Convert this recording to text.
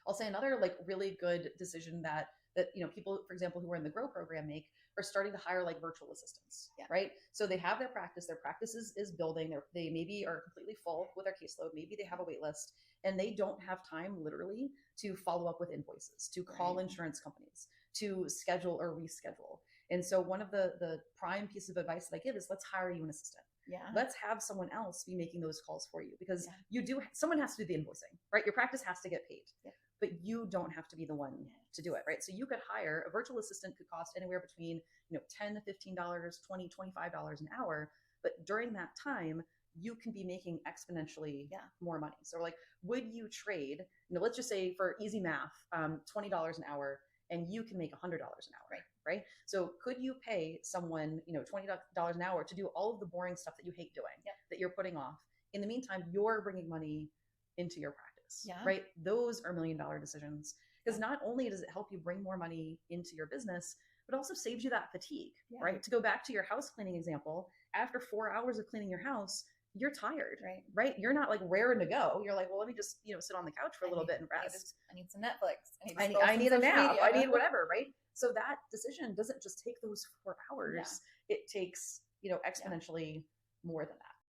I'll say another like really good decision that people, for example, who are in the Grow program make are starting to hire like virtual assistants, Yeah. right? So they have their practice is building, they maybe are completely full with their caseload, maybe they have a wait list, and they don't have time literally to follow up with invoices, to call Right. insurance companies, to schedule or reschedule. And so one of the prime piece of advice that I give is let's hire you an assistant. Yeah. Let's have someone else be making those calls for you, because Yeah. someone has to do the invoicing, right? Your practice has to get paid. Yeah. But you don't have to be the one to do it, right? So you could hire a virtual assistant, could cost anywhere between $10 to $15, $20, $25 an hour. But during that time, you can be making exponentially more money. So like, would you trade, let's just say for easy math, $20 an hour, and you can make $100 an hour, right? So could you pay someone, $20 an hour to do all of the boring stuff that you hate doing, that you're putting off? In the meantime, you're bringing money into your practice, right? Those are $1 million decisions, because not only does it help you bring more money into your business, but also saves you that fatigue, right? To go back to your house cleaning example, after 4 hours of cleaning your house, you're tired, right? You're not like raring to go. You're like, well, let me just, sit on the couch for a little bit and rest. I need some Netflix. I need a nap. I need whatever, right? So that decision doesn't just take those 4 hours. It takes, exponentially more than that.